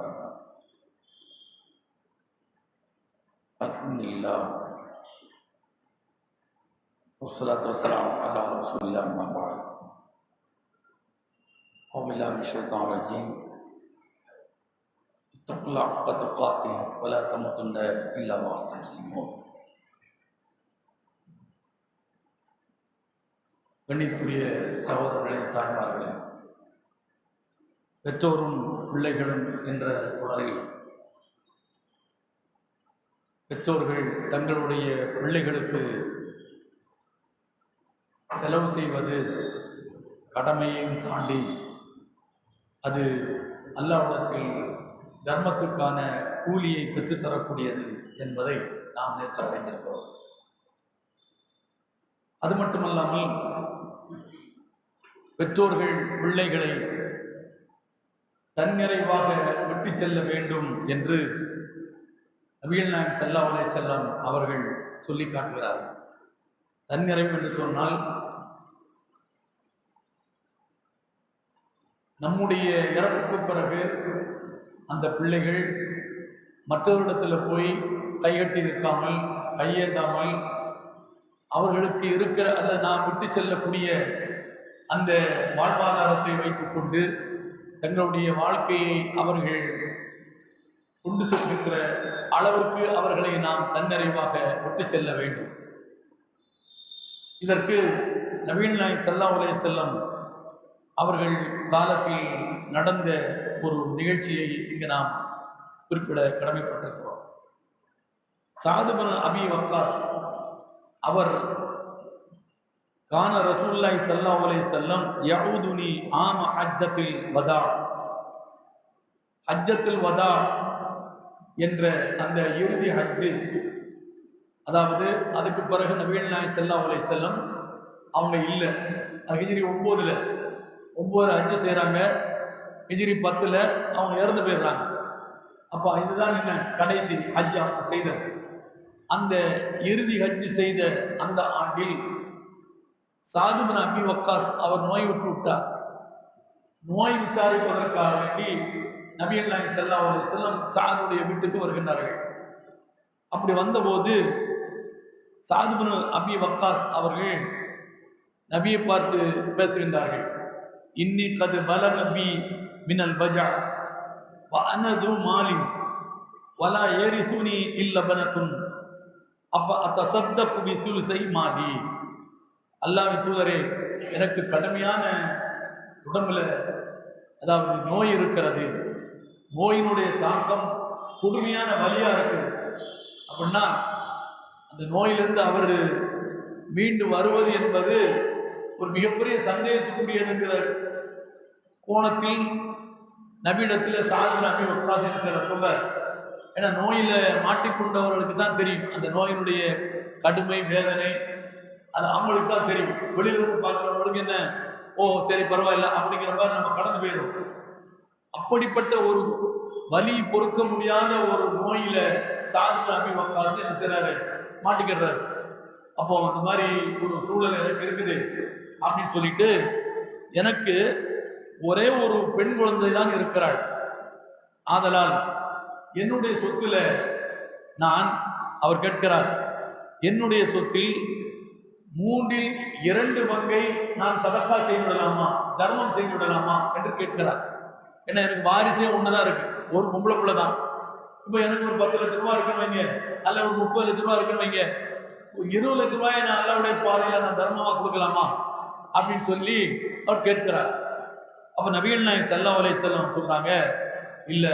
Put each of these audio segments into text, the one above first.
وبركاته. الحمد لله والصلاة والسلام على رسول الله أما بعد. أعوذ بالله من الشيطان الرجيم. اتقوا الله حق تقاته ولا تموتن إلا وأنتم مسلمون. கண்ணியத்துக்குரிய சகோதரர்களே, தாய்மார்களே, பெற்றோரும் பிள்ளைகளும் என்ற தொடரில் பெற்றோர்கள் தங்களுடைய பிள்ளைகளுக்கு செலவு செய்வது கடமையையும் தாண்டி அது அல்லாஹ்விடத்தில் தர்மத்துக்கான கூலியை பெற்றுத்தரக்கூடியது என்பதை நாம் நேற்று அறிந்திருக்கிறோம். அது மட்டுமல்லாமல் பெற்றோர்கள் பிள்ளைகளை தன்னிறைவாக விட்டு செல்ல வேண்டும் என்று நபிகள் நாயகம் ஸல்லல்லாஹு அலைஹி வஸல்லம் அவர்கள் சொல்லி காட்டுகிறார்கள். தன்னிறைவு என்று சொன்னால் நம்முடைய இறப்புக்கு பிறகு அந்த பிள்ளைகள் மற்றவரிடத்தில் போய் கைகட்டி நிற்காமல், கையேந்தாமல், அவர்களுக்கு இருக்கிற அல்லது நாம் விட்டு செல்லக்கூடிய அந்த வாழ்வாதாரத்தை வைத்துக்கொண்டு தங்களுடைய வாழ்க்கையை அவர்கள் கொண்டு செல்கின்ற அளவிற்கு அவர்களை நாம் தன்னிறைவாக விட்டு செல்ல வேண்டும். இதற்கு நபிகள் நாயகம் ஸல்லல்லாஹு அலைஹி வஸல்லம் அவர்கள் காலத்தில் நடந்த ஒரு நிகழ்ச்சியை இங்கு நாம் குறிப்பிட கடமைப்பட்டிருக்கிறோம். சஅத் இப்னு அபி வக்காஸ் அவர் கான ரசூலுல்லாஹி ஸல்லல்லாஹு அலைஹி வஸல்லம் யஊதுனி ஆம ஹஜ்ஜத்தில் வதா, ஹஜ்ஜத்துல் வதா என்ற அந்த இறுதி ஹஜ்ஜு, அதாவது அதுக்கு பிறகு நபிகள் நாயகம் ஸல்லல்லாஹு அலைஹி வஸல்லம் அவங்க இல்லை. ஹிஜ்ரி 9 ஹஜ்ஜு செய்கிறாங்க, ஹிஜ்ரி 10 அவங்க இறந்து போயிடுறாங்க. அப்போ இதுதான் என்ன கடைசி ஹஜ் அவங்க செய்தது. அந்த இறுதி ஹஜ்ஜு செய்த அந்த ஆண்டில் சஅத் இப்னு அபி வக்காஸ் அவர் நோய் விட்டார். நோய் விசாரிப்பதற்காக வேண்டி நபிகள் நாயகம் ஸல்லல்லாஹு அலைஹி வஸல்லம் சஅதுடைய வீட்டுக்கு வருகின்றார்கள். அப்படி வந்தபோது சஅத் இப்னு அபி வக்காஸ் அவர்கள் நபியை பார்த்து பேசுகின்றார்கள். இன்னி கது பலக பி மினல் பஜா வ அனது மாலிம் வலா ஏரிசுனி இல்ல பனத்துன் அஃப அத்தஸத்தகு பி சுல்ஸை மாலி. அல்லாஹ்வின் தூதரே, எனக்கு கடுமையான உடம்புல அதாவது நோய் இருக்கிறது, நோயினுடைய தாக்கம் கொடுமையான வலியா இருக்குது. அப்படின்னா அந்த நோயிலிருந்து அவர் மீண்டு வருவது என்பது ஒரு மிகப்பெரிய சந்தேகத்துக்குரியதுங்கிற கோணத்தில் நபியிடத்தில் சஅத் இப்னு அபி வக்காஸ் சொல்ல. ஏன்னா நோயில மாட்டிக்கொண்டவர்களுக்கு தான் தெரியும் அந்த நோயினுடைய கடுமை, வேதனை, அது அவங்களுக்கு தான் தெரியும். வெளியிலிருந்து பார்க்கிறவங்களுக்கு என்ன, ஓ சரி பரவாயில்ல அப்படிங்கிற மாதிரி நம்ம கடந்து போயிடும். அப்படிப்பட்ட ஒரு வலி பொறுக்க முடியாத ஒரு நோயில சஅத் இப்னு அபி வக்காஸ் என்ன செய்றாரு, மாட்டிக்கிறாரு. அப்போ அந்த மாதிரி ஒரு சூழல் எனக்கு இருக்குது அப்படின்னு சொல்லிட்டு, எனக்கு ஒரே ஒரு பெண் குழந்தை தான் இருக்கிறாள், ஆதலால் என்னுடைய சொத்துல நான், அவர் கேட்கிறார், என்னுடைய சொத்தில் 3/2 பங்கை நான் சதக்கா செய்து விடலாமா, தர்மம் செய்து விடலாமா என்று கேட்கிறார். ஏன்னா எனக்கு வாரிசே ஒண்ணுதான் இருக்கு, ஒரு பொம்பளை பிள்ளை தான். இப்போ எனக்கு ஒரு 10 லட்ச ரூபாய் இருக்குன்னு வைங்க, அல்ல ஒரு 30 லட்ச ரூபாய் இருக்குன்னு வைங்க, 20 லட்ச ரூபாயை நான் அல்லாஹ்வுடைய பாதையில நான் தர்மமா கொடுக்கலாமா அப்படின்னு சொல்லி அவர் கேட்கிறார். அப்ப நபிகள் நாயகம் ஸல்லல்லாஹு அலைஹி வஸல்லம் சொல்றாங்க, இல்ல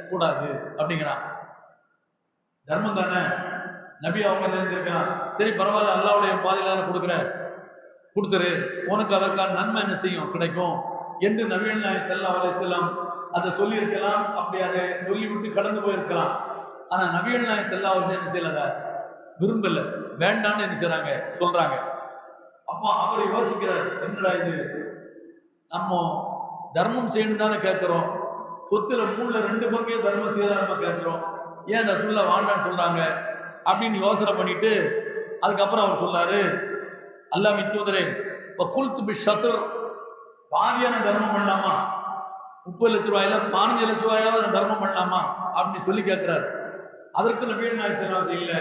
கூடாது அப்படிங்கிறான். தர்மம் தானே, நபி அவங்க நினைச்சிருக்கிறான், சரி பரவாயில்ல அல்லாஹ்வுடைய பாதையில கொடுக்குற, கொடுத்துரு, உனக்கு அதற்கான நன்மை என்ன செய்யும், கிடைக்கும் என்று நபிகள் நாயகம் ஸல்லல்லாஹு அலைஹி வஸல்லம் அதை சொல்லியிருக்கலாம். அப்படி அதை சொல்லிவிட்டு கடந்து போயிருக்கலாம். ஆனா நபிகள் நாயகம் ஸல்லல்லாஹு அலைஹி வஸல்லம் என்ன செய்யல, விரும்பல, வேண்டான்னு என்ன செய்றாங்க, சொல்றாங்க. அப்போ அவர் யோசிக்கிறார், என்னடா இது, நம்ம தர்மம் செய்யணும் தானே கேட்கிறோம், சொத்துல 3/2 பங்கே தர்மம் செய்யறாம கேட்கிறோம், ஏன் ரசூலுல்லாஹ் வாண்டான்னு சொல்றாங்க அப்படின்னு யோசனை பண்ணிட்டு அதுக்கப்புறம் அவர் சொன்னாரு, அல்லாஹ்வின் தூதரே, குல்து பி ஷத்ர், பாதியான தர்மம் பண்ணலாமா, 30 லட்ச ரூபாயில 15 லட்ச ரூபாயாவது நான் தர்மம் பண்ணலாமா அப்படின்னு சொல்லி கேட்கிறாரு. அதற்கு நபிகள் நாயகம் ஸல்லல்லாஹு அலைஹி வஸல்லம் இல்ல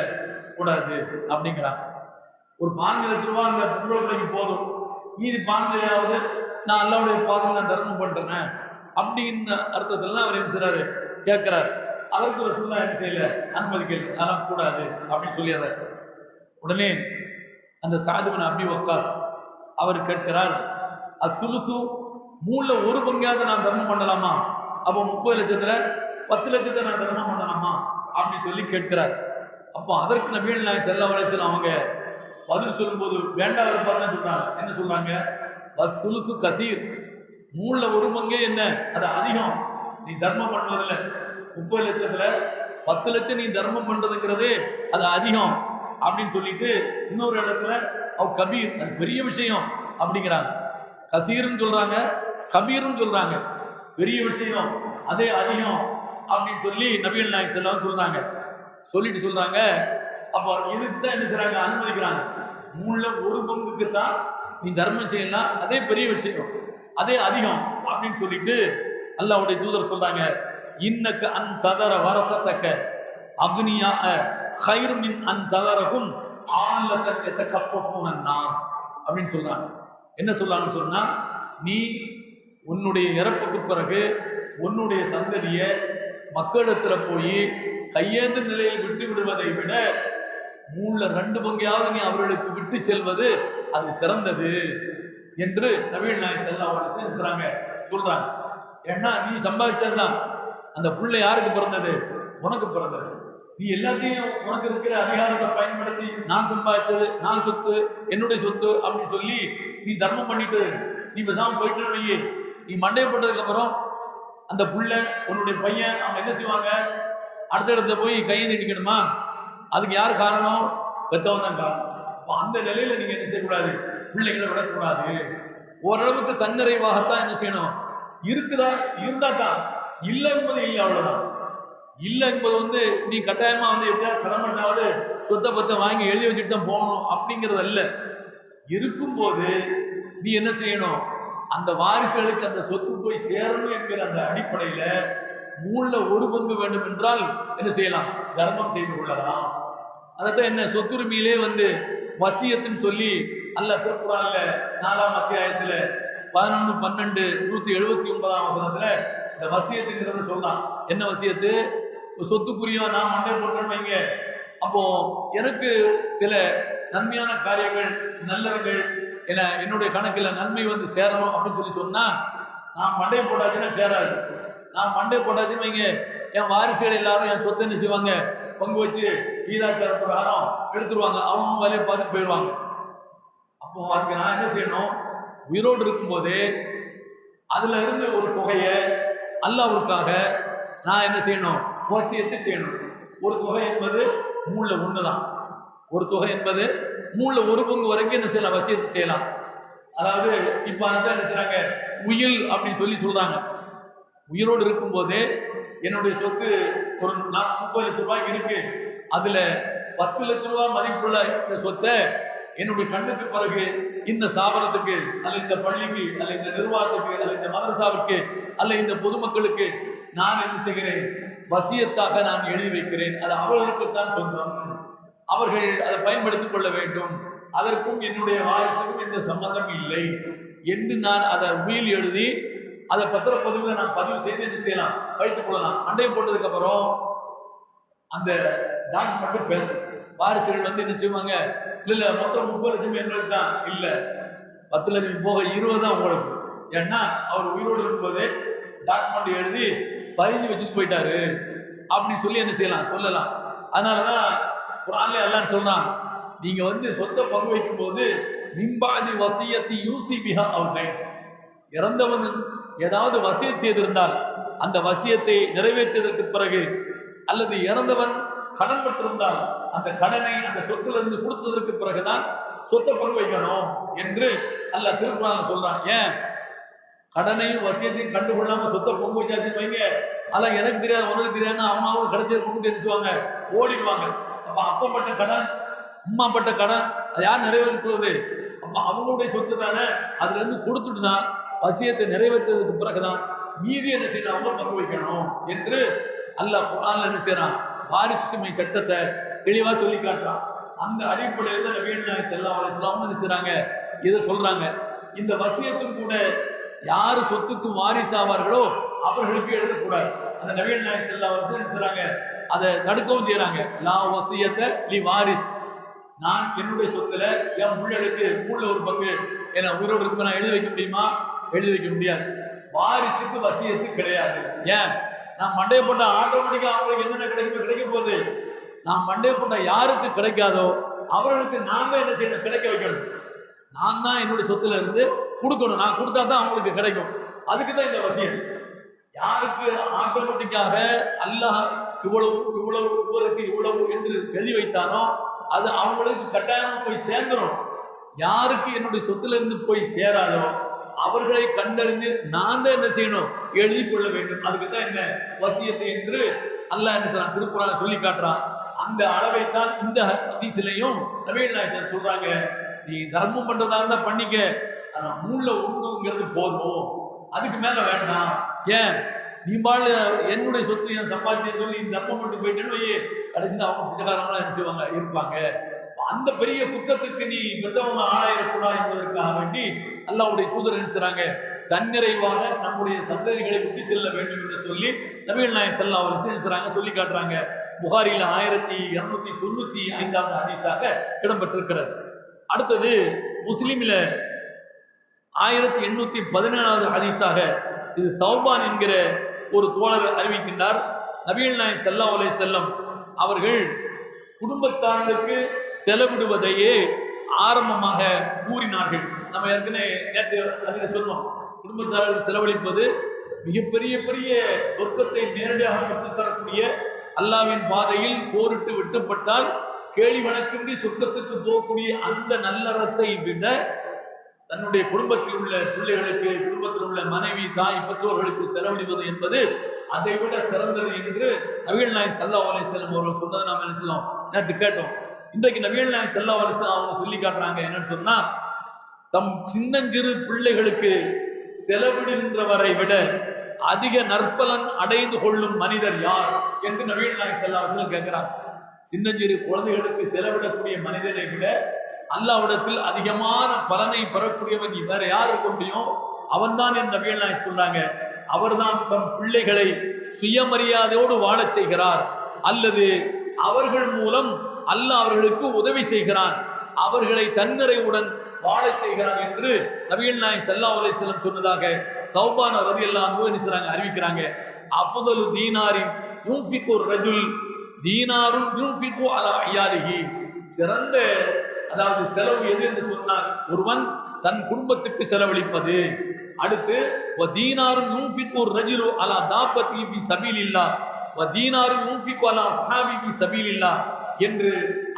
கூடாது அப்படிங்கிறாங்க. ஒரு 15 லட்ச ரூபாய் அந்த பொருளுக்கு போதும், மீதி 15 நான் அல்லாஹ்வுடைய பாதையில் நான் தர்மம் பண்றேன் அப்படிங்கிற அர்த்தத்துல அவர் என்ன செய்றாரு கேட்கிறாரு. அதற்கு ரசூலுல்லாஹ் என்ன செய்யல, அனுமதிக்கல, அதெல்லாம் கூடாது அப்படின்னு சொல்லிடுறாரு. உடனே அந்த சஅத் இப்னு அபீ வக்காஸ் அவர் கேட்கிறார், அஸ்ஸுலுசு மூணுல ஒரு பங்காவது நான் தர்மம் பண்ணலாமா? அப்போ 30 லட்சத்துல 10 லட்சத்தை நான் தர்மம் பண்ணலாமா அப்படின்னு சொல்லி கேட்கிறார். அப்போ அதற்கு நபிகள் நாயகம் ஸல்லல்லாஹு அலைஹி வஸல்லம் அவங்க பதில் சொல்லும்போது வேண்டாம் தான் சொல்றாங்க. என்ன சொல்றாங்க? அஸ்ஸுலுசு கஸீர், மூணுல ஒரு பங்கே என்ன, அது அதிகம். நீ தர்மம் பண்ணுவதில்ல 30 லட்சத்துல 10 லட்சம் நீ தர்மம் பண்றதுங்கிறது அது அதிகம் அப்படின்னு சொல்லிட்டு இன்னொரு இடத்துல அவ் கபீர், அது பெரிய விஷயம் அப்படிங்கிறாங்க. கசீர்னு சொல்றாங்க, கபீர்னு சொல்றாங்க. பெரிய விஷயம் அதே அதிகம் அப்படின்னு சொல்லி நபிகள் நாயகம் ஸல்லல்லாஹு அலைஹி வஸல்லம் சொல்றாங்க. சொல்லிட்டு சொல்றாங்க, அப்போ இதுக்கு தான் என்ன செய்றாங்க, அனுமதிக்கிறாங்க. மூணுல ஒரு பங்குக்கு தான் நீ தர்மம் செய்யலாம், அதே பெரிய விஷயம், அதே அதிகம் அப்படின்னு சொல்லிட்டு அல்லாஹ்வுடைய தூதர் சொல்றாங்க, இன்னக்க அன் ததர வரசத்தக்க அக்னியா கைரு மின் அன் ததரகும் ஆல்லதன் யதகஃபஃபூன அன்னாஸ் அப்படின்னு சொல்றாங்க. என்ன சொல்றாங்கன்னு சொன்னா, நீ உன்னுடைய இறப்புக்கு பிறகு உன்னுடைய சந்ததியை மக்களிடத்துல போய் கையேந்து நிலையில் விட்டு விடுவதை விட மூணுல 2 பங்கையாவது நீ அவர்களுக்கு விட்டு செல்வது அது சிறந்தது என்று நபிகள் நாயகம் ஸல்லல்லாஹு அலைஹி வஸல்லம் சொல்றாங்க. ஏன்னா நீ சம்பாதிச்சதுதான், அந்த புள்ளை யாருக்கு பிறந்தது? உனக்கு பிறந்தது. நீ எல்லாத்தையும் உனக்கு இருக்கிற அதிகாரத்தை பயன்படுத்தி நான் சம்பாதிச்சது, நான் சொத்து, என்னுடைய சொத்து அப்படின்னு சொல்லி நீ தர்மம் பண்ணிட்டு நீ பேசாம போயிட்டு வையே, நீ மண்டைய போட்டதுக்கு அப்புறம் அந்த புள்ள உன்னுடைய பையன் அவங்க என்ன செய்வாங்க, அடுத்த இடத்துல போய் கையை நீட்டிக்கணுமா? அதுக்கு யார் காரணம்? பெத்தவன் தான் காரணம். அப்போ அந்த நிலையில நீங்க என்ன செய்யக்கூடாது, பிள்ளைகளை விடக்கூடாது. ஓரளவுக்கு தன்னிறைவாகத்தான் என்ன செய்யணும், இருக்குதா இருந்தா தான், இல்லை என்பது இல்லை, அவ்வளவுதான். இல்லை என்பது நீ கட்டாயமா எப்படியாவது கடமைட்டாவது சொத்தை பத்தை வாங்கி எழுதி வச்சுட்டு தான் போகணும் அப்படிங்கிறது அல்ல. இருக்கும்போது நீ என்ன செய்யணும், அந்த வாரிசுகளுக்கு அந்த சொத்து போய் சேரணும் என்கிற அந்த அடிப்படையில மூணுல ஒரு பங்கு வேண்டும் என்றால் என்ன செய்யலாம், தர்மம் செய்து கொள்ளலாம். அதைத்தான் என்ன சொத்துரிமையிலே வசியத்துன்னு சொல்லி அல்லாஹ் திருக்குர்ஆன்ல 4ஆம் அத்தியாயத்துல 11, 12, 179ஆம் வசனத்துல இந்த வசியத்துங்கிறத சொல்லலாம். என்ன வசியத்து? சொத்துக்குரிய நான் மண்டை போட்டேன்னு வைங்க, அப்போ எனக்கு சில நன்மையான காரியங்கள் நல்லவர்கள் என்னுடைய கணக்கில் நன்மை சேரணும் அப்படின்னு சொல்லி சொன்னா, நான் மண்டை போட்டாச்சுன்னா சேராது. நான் மண்டை போட்டாச்சுன்னு வைங்க, என் வாரிசுகள் எல்லாரும் என் சொத்தை என்ன செய்வாங்க, பங்கு வச்சு ஈதாச்சார பிரகாரம் எடுத்துருவாங்க, அவங்க வேலையை பார்த்து போயிடுவாங்க. அப்போ அதுக்கு நான் என்ன செய்யணும், உயிரோடு இருக்கும்போதே அதுல இருந்து ஒரு தொகையை அல்லாஹ்வுக்காக நான் என்ன செய்யணும், வசியத்தை செய்யணும். ஒரு தொகை என்பது 3ல் 1 தான். ஒரு தொகை என்பது 3ல் 1 பங்கு வரைக்கும் என்ன செய்யலாம், வசியத்தை செய்யலாம். அதாவது இப்ப அதான் என்ன செய்றாங்க, உயில் அப்படின்னு சொல்லி சொல்றாங்க. உயிரோடு இருக்கும்போதே என்னுடைய சொத்து ஒரு 30 லட்ச ரூபாய்க்கு இருக்கு, அதுல 10 லட்ச ரூபாய் மதிப்புள்ள இந்த சொத்தை என்னுடைய கண்ணுக்கு பிறகு இந்த ஸ்தாபனத்துக்கு அல்ல இந்த பள்ளிக்கு அல்ல இந்த நிர்வாகத்துக்கு அல்ல இந்த மதரசாவிற்கு அல்ல இந்த பொதுமக்களுக்கு நான் என்ன செய்கிறேன், வசியத்தாக நான் எழுதி வைக்கிறேன். அது அவர்களுக்கு தான் சொந்தம், அவர்கள் அதை பயன்படுத்திக் கொள்ள வேண்டும், அதற்கும் என்னுடைய வாரிசுக்கும் எந்த சம்பந்தம் இல்லை என்று நான் அதை உயில் எழுதி அதை பத்திரப்பதிவில் நான் பதிவு செய்து என்ன செய்யலாம், வைத்துக் கொள்ளலாம். மண்டையை போட்டதுக்கு அப்புறம் அந்த டாக்குமெண்ட் பேசும். வாரிசுகள் என்ன செய்வாங்க, இல்ல மொத்தம் 30 லட்சம் எங்களுக்கு தான், இல்ல 10 லட்சம் போக 20 தான் உங்களுக்கு. ஏன்னா அவர் உயிரோடு இருக்கும்போதே டாக்குமெண்ட் எழுதி பதிஞ்சு வச்சுட்டு போயிட்டாரு அப்படின்னு சொல்லி என்ன செய்யலாம், சொல்லலாம். அதனாலதான் குர்ஆன்ல அல்லாஹ் சொல்றான், நீங்க சொத்தை பங்கு வைக்கும் போது மிம்பாதி வசியத்தி யூசி பிஹா அவுனை, இறந்தவன் ஏதாவது வசியத் செய்திருந்தால் அந்த வசியத்தை நிறைவேற்றியதற்கு பிறகு அல்லது இறந்தவன் கடன் பெற்றிருந்தால் அந்த கடனை அந்த சொத்துல இருந்து கொடுத்ததற்கு பிறகுதான் சொத்தை பங்கு வைக்கணும் என்று அல்லாஹ் திருக்குர்ஆன்ல சொல்றான். ஏன் கடனையும் வசியத்தையும் கண்டுகொள்ளாம சொத்தை பங்கு வச்சாச்சுன்னு வைங்க, அதெல்லாம் எனக்கு தெரியாது உனக்கு தெரியாதுன்னு அவங்க கிடைச்சதை கொண்டு தெரிஞ்சுவாங்க, ஓடிடுவாங்க. அப்ப அப்பப்பட்ட கடன் அம்மாப்பட்ட கடன் அது யார் நிறைவேற்றுவது? அப்ப அவங்களுடைய சொத்து தானே, அதுல இருந்து கொடுத்துட்டு தான் வசியத்தை நிறைவேற்றதுக்கு பிறகுதான் மீதி என்ன செய்யணும், அவங்க பங்கு வைக்கணும் என்று அல்லாஹ் குர்ஆன்ல என்ன செய்யறான், வாரிசுரிமை சட்டத்தை தெளிவா சொல்லி காட்டுறான். அந்த அடிப்படையில் தான் நபிகள் நாயகம் ஸல்லல்லாஹு அலைஹி வஸல்லம் என்ன செய்றாங்க, இதை சொல்றாங்க. இந்த வசியத்தும் கூட யாரு சொத்துக்கு வாரிசாவார்களோ அவர்களுக்கு எழுதக்கூடாது. அந்த நபிகள் நாயகம் ஸல்லல்லாஹு அலைஹி வஸல்லம் என்ன செய்றாங்க, அதை தடுக்கவும் செய்யறாங்க. லா வசியத்தை லி வாரிஸ், நான் என்னுடைய சொத்துல என் பிள்ளைகளுக்கு மூணுல ஒரு பங்கு என்ன உயிரோடு இருக்கு நான் எழுதி வைக்க முடியுமா? எழுதி வைக்க முடியாது. வாரிசுக்கு வசியத்து கிடையாது. ஏன்? நான் மண்டையை போட்ட ஆட்டோமேட்டிக்கா அவங்களுக்கு என்னென்ன கிடைக்க போகுது. நான் மண்டையை போட்ட யாருக்கு கிடைக்காதோ அவர்களுக்கு நாம என்ன செய்யணும், கிடைக்க வைக்கணும். நான் தான் என்னுடைய சொத்துல இருந்து கொடுக்கணும். நான் கொடுத்தா தான் அவங்களுக்கு கிடைக்கும். அதுக்கு தான் இந்த வசியம். யாருக்கு ஆட்டோமேட்டிக்காக அல்லாஹ் இவ்வளவு இவ்வளவு இவருக்கு இவ்வளவு என்று எழுதி வைத்தானோ அது அவங்களுக்கு கட்டாயம் போய் சேர்ந்துடும். யாருக்கு என்னுடைய சொத்துல இருந்து போய் சேராதோ அவர்களை கண்டறிந்து நான் தான் என்ன செய்யணும், எழுதி கொள்ள வேண்டும். அதுக்கு தான் என்ன வசியத்தை என்று அல்லாஹ் என்ன செய்யறான், திருக்குறான் சொல்லி காட்டுறான். அந்த அளவை தான் இந்த ஹதீஸ்லயும் நபிகள் நாயகம் சொல்றாங்க, நீ தர்மம் பண்றதா இருந்தா பண்ணிக்க, ஆனா மூணுல ஒண்ணுங்கிறது போதும், அதுக்கு மேல வேண்டாம். ஏன்? நீ பால் என்னுடைய சொத்து என் சம்பாத்தியம் சொல்லி நீ தர்மம் பண்ணிட்டு போயிட்டேன்னு கடைசியில் அவங்க பிச்சைக்காரங்களா என்ன செய்வாங்க, இருப்பாங்க. அந்த பெரிய குற்றத்துக்கு நீ பெற்றவங்க ஆளாயிரக்கூடாது என்பதற்காக வேண்டி அல்லாஹ்வுடைய தூதர் என்ன செய்றாங்க, தன்னிறைவாக நம்முடைய சந்ததிகளை விட்டு செல்ல வேண்டும் என்று சொல்லி நபிகள் நாயகம் ஸல்லல்லாஹு அலைஹி வஸல்லம் செய்றாங்க, சொல்லி காட்டுறாங்க. புகாரில 1295 ஹதீஸாக இடம்பெற்றிருக்கிறது. அடுத்தது முஸ்லிமில 1817 ஹதீஸாக இது சௌபான் என்கிற ஒரு தோழர் அறிவிக்கின்றார். நபிகள் நாயகம் ஸல்லல்லாஹு அலைஹி வஸல்லம் அவர்கள் குடும்பத்தார்களுக்கு செலவிடுவதையே ஆரம்பமாக கூறினார்கள். நம்ம ஏற்கனவே நேற்று அதில் சொன்னோம், குடும்பத்தார்களுக்கு செலவழிப்பது மிகப்பெரிய பெரிய சொர்க்கத்தை நேரடியாக பெற்றுத்தரக்கூடிய, அல்லாஹ்வின் பாதையில் போரிட்டு வெட்டுப்பட்டால் கேள்வி வணக்கின்றி சொர்க்கத்துக்கு போகக்கூடிய அந்த நல்லறத்தை விட தன்னுடைய குடும்பத்தில் உள்ள பிள்ளைகளுக்கு, குடும்பத்தில் உள்ள மனைவி, தாய், பெற்றோர்களுக்கு செலவழிவது என்பது அதை விட சிறந்தது என்று நபிகள் நாயகம் ஸல்லல்லாஹு அலைஹி வஸல்லம் அவர்கள் சொன்னதை நாம் என்ன செய்தோம், நேற்று கேட்டோம். இன்றைக்கு நபிகள் நாயகம் ஸல்லல்லாஹு அலைஹி வஸல்லம் அவங்க சொல்லி காட்டுறாங்க. என்னன்னு சொன்னா, தம் சின்னஞ்சிறு பிள்ளைகளுக்கு செலவிடுகின்றவரை விட அதிக நற்பலன் அடைந்து கொள்ளும் மனிதர் யார் என்று நபிகள் நாயகம் ஸல்லல்லாஹு அலைஹி வஸல்லம் கேட்கிறாங்க. சின்னஞ்சிறு குழந்தைகளுக்கு செலவிடக்கூடிய மனிதனை விட அல்லாஹ்விடத்தில் அதிகமான பலனை பெறக்கூடியவன் வேற யார் இருக்க முடியும்? அவன் தான் என் நபிகள் நாயகம் சொல்றாங்க. அவர்தான் தம் பிள்ளைகளை சுயமரியாதையோடு வாழச் செய்கிறார், அல்லது அவர்கள் மூலம் அல்லாஹ் அவர்களுக்கு உதவி செய்கிறான், அவர்களை தன்னிறைவுடன் வாழச் செய்கிறான் என்று நபிகள் நாயகம் ஸல்லல்லாஹு அலைஹி வஸல்லம் சொன்னதாக சௌபான் ரலியல்லாஹு அன்ஹு அறிவிக்கிறாங்க. அஃதலு தீனாரின் யுன்ஃபிகு ரஜுல் தீனாருன் யுன்ஃபிகு அலா இயாலிஹி, சிறந்த அதாவது செலவு எது என்று சொன்னால் ஒருவன் தன் குடும்பத்துக்கு செலவழிப்பது. அடுத்து வதீனாரும் யுன்ஃபிகு ரஜுலு அலா தாபத்தி ஃபி சபீலில்லாஹ் வதீனாரும் யுன்ஃபிகு அலா அஸ்ஹாபி ஃபி சபீலில்லாஹ் என்று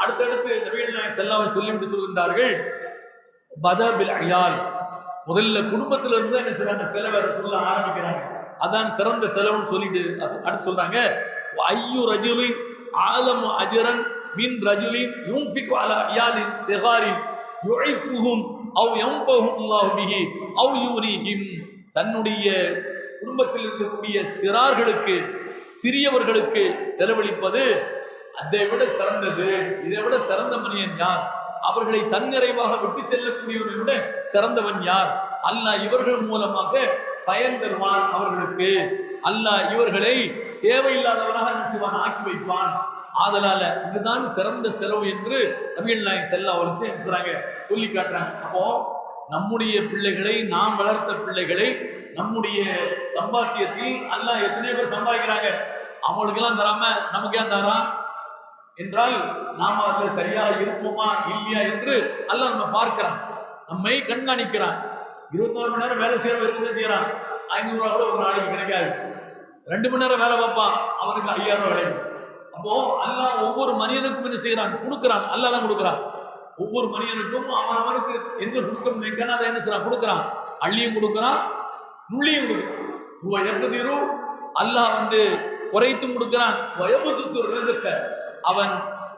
அடுத்தடுத்து நபிகள் நாயகம் ஸல்லல்லாஹு அலைஹி வஸல்லம் சொல்லிவிட்டு சொல்கின்றார்கள். பதா பில் அயால், முதல்ல குடும்பத்திலிருந்து என்ன செய்றாங்க, செலவை சொல்ல ஆரம்பிக்கிறாங்க. அதான் சிறந்த செலவுன்னு சொல்லிட்டு அடுத்து சொல்றாங்க, ஐயு ரஜுலின் ஆலமு அஜ்ரன் மின் ரஜுலின் யுன்ஃபிகு அலா இயாலின் சிகாரின் யுஇஃபுஹும் அவ் யன்ஃபஹும் அல்லாஹு பிஹி அவ் யுரீஹிம், தன்னுடைய குடும்பத்தில் இருக்கக்கூடிய சிறார்களுக்கு, சிறியவர்களுக்கு செலவழிப்பது அதை விட சிறந்தது. இதை விட சிறந்த மனிதன் யார்? அவர்களை தன்னிறைவாக விட்டு செல்லக்கூடியவனை விட சிறந்தவன் யார்? அல்லாஹ் இவர்கள் மூலமாக பயன் தருவான் அவர்களுக்கு. அல்லாஹ் இவர்களை தேவையில்லாதவனாக நிச்சயமாக ஆக்கி வைப்பான். ஆதலால இதுதான் சிறந்த செலவு என்று நபிகள் நாயகம் ஸல்லல்லாஹு அலைஹி வஸல்லம் சொல்லி காட்டுறாங்க. அப்போ நம்முடைய பிள்ளைகளை, நாம் வளர்த்த பிள்ளைகளை நம்முடைய சம்பாத்தியத்தில் அல்லாஹ் எத்தனை பேர் சம்பாதிக்கிறாங்க, அவங்களுக்கெல்லாம் தராம நமக்கு ஏன் தரான் என்றால் நாம் அதில் சரியாக இருப்போமா இல்லையா என்று அல்லாஹ் நம்ம பார்க்கிறான், நம்மை கண்காணிக்கிறான். 24 மணி நேரம் வேலை செய்யறவன் செய்யறான், 500 ரூபா கூட ஒரு நாளைக்கு கிடைக்காது. 2 மணி நேரம் வேலை பார்ப்பான், அவனுக்கு 5000 ரூபாய் கிடைக்கும். அப்போ அல்லாஹ் ஒவ்வொரு மனிதனுக்கும் என்ன செய்யறான், கொடுக்கிறான். அல்லாஹ் தான் கொடுக்கிறான். ஒவ்வொரு மனிதனுக்கும் அவனுக்கு எந்த கொடுக்க நினைக்கான அதை என்ன செய்யறான், கொடுக்கிறான். அள்ளியும் கொடுக்கிறான், நுள்ளியும் கொடுக்கிறான். அல்லாஹ் குறைத்தும் கொடுக்கிறான். அவன்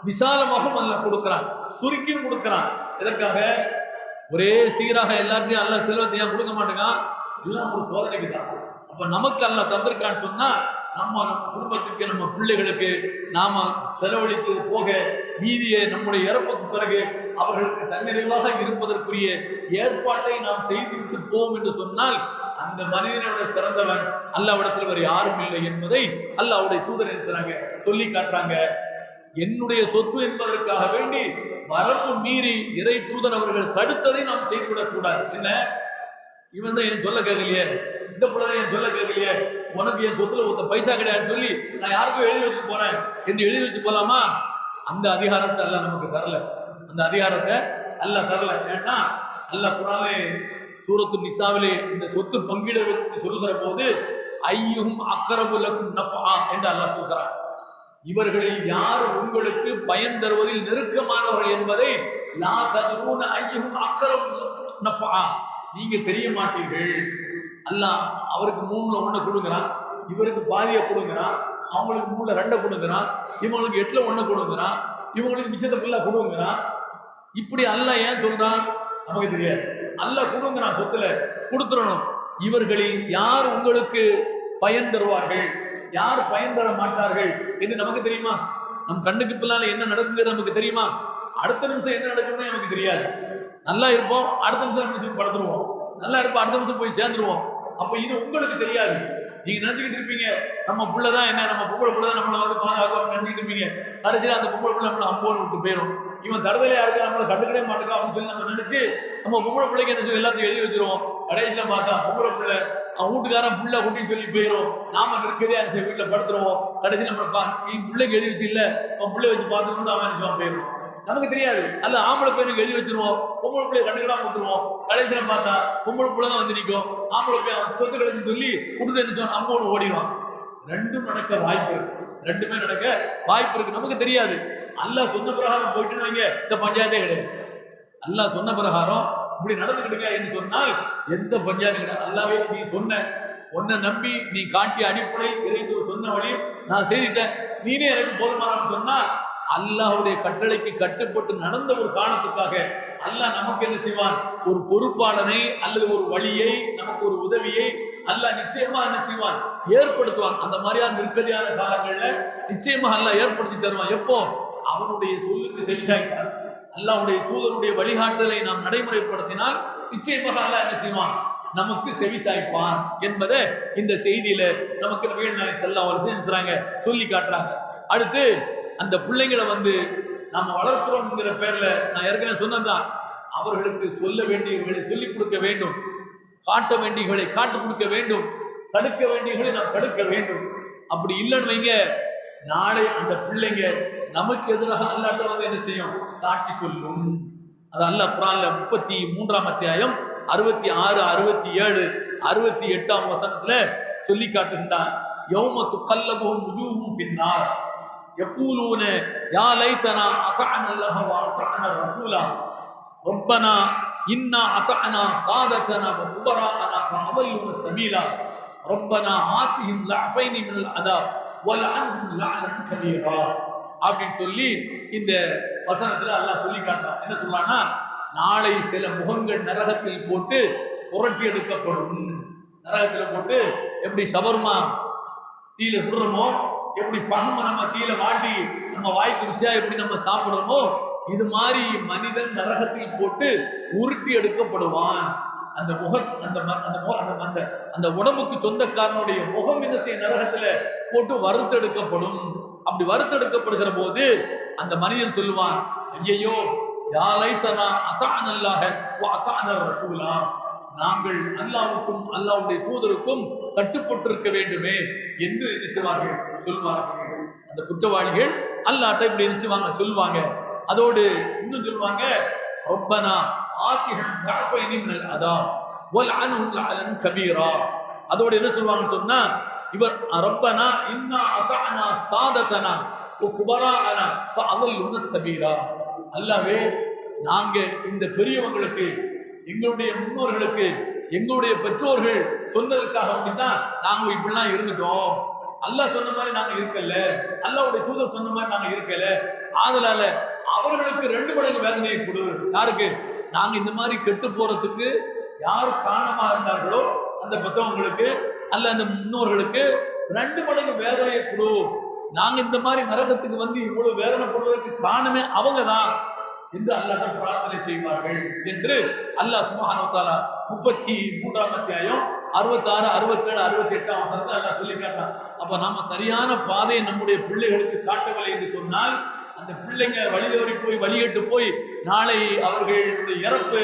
விசாலமாகவும் அல்லாஹ் கொடுக்கிறான், சுருக்கியும் கொடுக்கிறான். எதற்காக? ஒரே சீராக எல்லாத்தையும் அல்லாஹ் செல்வத்தை ஏன் கொடுக்க மாட்டேங்கான்? எல்லாம் ஒரு சோதனைக்கு தான். அப்ப நமக்கு அல்லாஹ் தந்திருக்கான்னு சொன்னா நம்ம குடும்பத்துக்கு நம்ம பிள்ளைகளுக்கு நாம செலவழித்து போக மீதியை நம்முடைய இறப்புக்கு பிறகு அவர்களுக்கு தன்னிறைவாக இருப்பதற்குரிய ஏற்பாட்டை நாம் செய்துவிட்டு போவோம் என்று சொன்னால் அந்த மனிதனோட சிறந்தவன் அல்லாஹ்விடத்தில் வேறு யாரும் இல்லை என்பதை அல்லாஹ்வுடைய தூதர் என்ன சொல்லி காட்டுறாங்க. என்னுடைய சொத்து என்பதற்காக வேண்டி வரம்பு மீறி இறை தூதர் அவர்கள் தடுத்ததை நாம் செய்துவிடக் கூடாது. என்ன, இவன் தான் என் சொல்ல கேட்கலையே, இந்த பிள்ளை என் சொல்ல கேட்கலையே, உனக்கு என் சொத்துல ஒருத்த பைசா கிடையாதுன்னு சொல்லி நான் யாருக்கும் எழுதி வச்சு போறேன் என்று எழுதி வச்சு போலாமா? அந்த அதிகாரத்தை அல்லாஹ் நமக்கு தரல. அந்த அதிகாரத்தை அல்லாஹ் தரல. ஏன்னா அல்லாஹ் குர்ஆனிலே சூரத்து நிசாவிலே இந்த சொத்து பங்கீடு வைத்து சொல்கிற போது ஐயும் அக்ரபு லக்கும் நஃபா என்று அல்லாஹ் சொல்கிறார். இவர்களில் யார் உங்களுக்கு பயன் தருவதில் நெருக்கமானவர்கள் என்பதை லா ததுரூன ஐயும் அக்ரபு நஃபா, நீங்க தெரிய மாட்டீர்கள். அல்லாஹ் அவருக்கு 3ல 1 கொடுக்குறான், இவருக்கு பாதியை கொடுக்குறான், அவங்களுக்கு 3ல 2 கொடுக்குறான், இவங்களுக்கு 8ல 1 கொடுக்குறான், இவங்களுக்கு மிச்சத்தை ஃபுல்லா கொடுக்குறான். இப்படி அல்லாஹ் ஏன் சொல்றான் நமக்கு தெரியாது. அல்லாஹ் கொடுக்குறான், சொத்துல கொடுத்துடணும். இவர்களில் யார் உங்களுக்கு பயன் தருவார்கள், யார் பயன் தர மாட்டார்கள் என்று நமக்கு தெரியுமா? நம் கண்ணுக்கு பின்னால என்ன நடக்குங்கிறது நமக்கு தெரியுமா? அடுத்த நிமிஷம் என்ன நடக்குன்னு நமக்கு தெரியாது. நல்லா இருப்போம், அடுத்த நிமிஷம் படுத்துருவோம், நல்லா இருப்போம், அடுத்த நிமிஷம் போய் சேர்ந்துருவோம். அப்ப இது உங்களுக்கு தெரியாது. நீங்க நினைச்சுக்கிட்டு இருப்பீங்க நம்ம பிள்ளைதான் என்ன, நம்ம பொம்பளை பிள்ளைதான் நம்மளை வந்து பாதுகாக்க நினைச்சுட்டு இருப்பீங்க. கடைசியில் அந்த பொம்பளை பிள்ளை நம்மளை அம்போன்னு விட்டு போயிடும். இவன் தருதலையா இருக்கு, நம்மளை கண்டுக்கிடவே மாட்டேங்க அப்படின்னு சொல்லி நம்ம நினைச்சு நம்ம பொம்பளை பிள்ளைக்கு என்ன செய்வோம், எல்லாத்தையும் எழுதி வச்சிருவோம். கடைசியில பார்த்தா பொம்பளை பிள்ளை அவன் வீட்டுக்காரன் புள்ள குட்டின்னு சொல்லி போயிடும். நாம இருக்கதே அந்த வீட்டுல படுத்துருவோம். கடைசியில் நம்ம நீ பிள்ளைக்கு எழுதி வச்சு இல்ல அவன் பிள்ளை வச்சு பார்த்துக்கணும் அவன் நினைச்சு போயிடும். நமக்கு தெரியாது. அல்ல ஆம்பளை பையனுக்கு எழுதி வச்சிருவோம், பொம்பளை பிள்ளைய கண்டுக்கிடாம விட்டுருவோம். கடைசியில பார்த்தா பொம்பளை பிள்ளை தான் வந்து நிற்கும். ஆம்பளை பையன் சொத்து கிடைச்சுன்னு சொல்லி விட்டுட்டு என்ன அம்மோடு ஓடிடுவான். ரெண்டும் நடக்க வாய்ப்பு இருக்கு, ரெண்டுமே நடக்க வாய்ப்பு இருக்கு. நமக்கு தெரியாது. அல்லாஹ் சொன்ன பிரகாரம் போயிட்டுன்னு வைங்க, இந்த பஞ்சாயத்தே கிடையாது. அல்லாஹ் சொன்ன பிரகாரம் இப்படி நடந்துக்கிட்டுங்க என்று சொன்னால் எந்த பஞ்சாயத்து கிடையாது. அல்லாவே நீ சொன்ன, உன்னை நம்பி நீ காட்டிய அடிப்படை இறைத்தூர் சொன்ன வழி நான் செய்துட்டேன், நீனே எனக்கு போதுமானு சொன்னா அல்லாஹ்வுடைய கட்டளைக்கு கட்டுப்பட்டு நடந்த ஒரு காரணத்துக்காக அல்லாஹ் நமக்கு என்ன செய்வான், ஒரு பொறுப்பாளனை அல்லது ஒரு வழியை, நமக்கு ஒரு உதவியை அல்லாஹ் நிச்சயமா என்ன செய்வான், ஏற்படுத்துவான். அந்த மாதிரியான நிற்கதியான காலங்கள்ல நிச்சயமா அல்லாஹ் ஏற்படுத்தி தருவான். எப்போ அவனுடைய சொல்லுக்கு செவிசாய்த்தார், அல்லாஹ்வுடைய தூதருடைய வழிகாட்டுதலை நாம் நடைமுறைப்படுத்தினால் நிச்சயமாக அல்லாஹ் என்ன செய்வான், நமக்கு செவிசாய்ப்பான் என்பதை இந்த செய்தியில நமக்கு நபிகள் நாயகம் ஸல்லல்லாஹு அலைஹி வஸல்லம் சொல்லி காட்டுறாங்க. அடுத்து அந்த பிள்ளைங்களை வந்து நாம வளர்க்கிறோம்ங்கிற பேர்ல நான் ஏற்கனவே சொன்னதுதான், அவர்களுக்கு சொல்ல வேண்டியவர்களை சொல்லிக் கொடுக்க வேண்டும், காட்ட வேண்டியவர்களை காட்டு கொடுக்க வேண்டும், தடுக்க வேண்டியவர்களை நாம் தடுக்க வேண்டும். அப்படி இல்லைன்னு வைங்க, நாளை அந்த பிள்ளைங்க நமக்கு எதிராக அல்லாஹ் வந்து என்ன செய்யும், சாட்சி சொல்லும். அது அல்லாஹ் குர்ஆன்ல 33ஆம் அத்தியாயம் 66, 67, 68ஆம் வசனத்துல சொல்லி காட்டுகின்றான். யௌம துகல்லபுஹும் வுஜூஹும் ஃபின்னார் யகூலூன யா லைதனா அத்தஅனா அல்லாஹ வ அத்தஅனா ரசூலா ரப்பனா இன்னா அத்தஅனா சாதத்தனா வ குபராஅனா ஃபஅதல்லுன சபீலா ரப்பனா ஆத்திஹிம் லஅஃபைனி மினல் அதாப் வலஅன்ஹும் லஅனன் கபீரா அப்படின்னு சொல்லி இந்த வசனத்துல அல்லாஹ் சொல்லி காட்டுறான். என்ன சொல்றான்னா, நாளை சில முகங்கள் நரகத்தில் போட்டு புரட்டி எடுக்கப்படும். நரகத்தில் போட்டு எப்படி ஷவர்மா தீயில சுடுறோமோ, எப்படி பகம நம்ம தீயில வாட்டி நம்ம வாய்க்கு ருசியா எப்படி நம்ம சாப்பிடுறோமோ, இது மாதிரி மனிதன் நரகத்தில் போட்டு உருட்டி எடுக்கப்படுவான். அந்த முகம் அந்த உடம்புக்கு சொந்தக்காரனுடைய முகம் என்ன செய்ய நரகத்துல போட்டு வறுத்தெடுக்கப்படும். அப்படி வறுத்தெடுக்கப்படுகிற போது அந்த மனிதன் சொல்லுவான், ஐயையோ யா லைதனா அத்தஅனா அல்லாஹ வ அத்தஅனா ரசூலா, நாங்கள் அல்லாஹ்வுக்கும் அல்லாஹ்வுடைய தூதருக்கும் கட்டுப்பட்டிருக்க வேண்டுமே என்று என்ன செய்வார்கள், சொல்வார்கள். அந்த குற்றவாளிகள் அல்லாஹ்ட்ட இப்படி என்ன செய்வாங்க, சொல்லுவாங்க. அதோடு இன்னும் சொல்லுவாங்க, ரப்பனா ஆத்திஹும் தஅஃபைனி மினல் அதாப் வல்அன்ஹும் லஅனன் கபீரா. அதோடு என்ன சொல்வாங்கன்னு சொன்னா, இவர் ரப்பனா இன்னா அத்தஅனா சாதத்தனா வ குபராஅனா ஃபஅதல்லுன சபீலா, அல்லாஹ்வே நாங்க இந்த பெரியவங்களுக்கு, எங்களுடைய முன்னோர்களுக்கு, எங்களுடைய பெற்றோர்கள் சொன்னதற்காக அப்படிதான் நாங்க இப்படிலாம் இருந்துட்டோம். அல்லாஹ் சொன்ன மாதிரி நாங்க இருக்கல, அல்லாஹ்வுடைய தூதர் சொன்ன மாதிரி நாங்க இருக்கல. ஆதலால அவர்களுக்கு 2 மடங்கு வேதனையை கொடு. யாருக்கு? நாங்க இந்த மாதிரி கெட்டு போறதுக்கு யார் காரணமா இருந்தார்களோ அந்த பெற்றவங்களுக்கு அல்ல அந்த முன்னோர்களுக்கு 2 மடங்கு வேதனையை கொடு. நாங்க இந்த மாதிரி நரகத்துக்கு வந்து இவ்வளவு வேதனைப்படுவதற்கு காரணமே அவங்க தான் என்று அல்லாஹ் பிரார்த்தனை செய்வார்கள் என்று அல்லாஹ் சுப்ஹானஹு வ தஆலா 33ஆம் அத்தியாயம் 66, 67, 68ஆம் வசனத்தை அல்லாஹ் சொல்லி காட்டுறான். அப்ப நாம சரியான பாதையை நம்முடைய பிள்ளைகளுக்கு காட்டவில்லை என்று சொன்னால் அந்த பிள்ளைங்க வழிதவறி போய் வழிகட்டு போய் நாளை அவர்களுடைய இறப்பு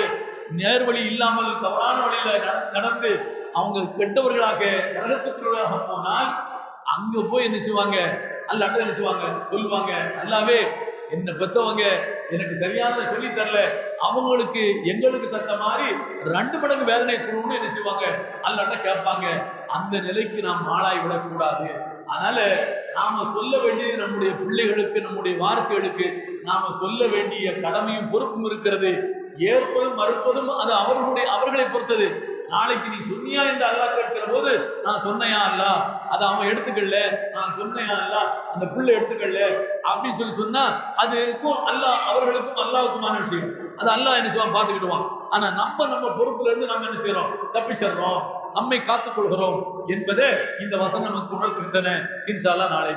நேர்வழி இல்லாமல் தவறான வழியில நடந்து அவங்க கெட்டவர்களாக நரகத்துக்குள்ளாக போனால் அங்க போய் என்ன செய்வாங்க, அல்லாஹ் என்ன செய்வாங்க, சொல்லுவாங்க, அல்லாவே என்ன பெத்தவங்க எனக்கு சரியான சொல்லி தரல, அவங்களுக்கு எங்களுக்கு தக்க மாதிரி 2 மடங்கு வேதனை கொடுன்னு என்ன செய்வாங்க, அல்லாஹ்ட்ட கேட்பாங்க. அந்த நிலைக்கு நாம் ஆளாய் விடக்கூடாது. அதனால நாம சொல்ல வேண்டியது நம்முடைய பிள்ளைகளுக்கு, நம்முடைய வாரிசுகளுக்கு நாம சொல்ல வேண்டிய கடமையும் பொறுப்பும் இருக்கிறது. ஏற்பதும் மறுப்பதும் அது அவர்களை பொறுத்தது. நாளைக்கு நீ சொன்னியா என்று அல்லாஹ் கேட்கிற போது நான் சொன்னையா அல்ல, அதை அவன் எடுத்துக்கல, நான் சொன்னையா அல்ல, அந்த பிள்ளை எடுத்துக்கல அப்படின்னு சொல்லி சொன்னா அதுக்கும் அல்லாஹ் அவர்களுக்கும் அல்லாஹுக்குமான விஷயம். அது அல்லாஹ் என்ன செய்வான் பார்த்துக்கிடுவான். ஆனா நம்ம பொறுப்புல இருந்து நம்ம என்ன செய்யறோம், தப்பிச்சிடறோம், நம்மை காத்துக் கொள்கிறோம் என்பதை இந்த வசனம் நமக்கு உணர்த்துகின்றன. இன்ஷா அல்லாஹ் நாளை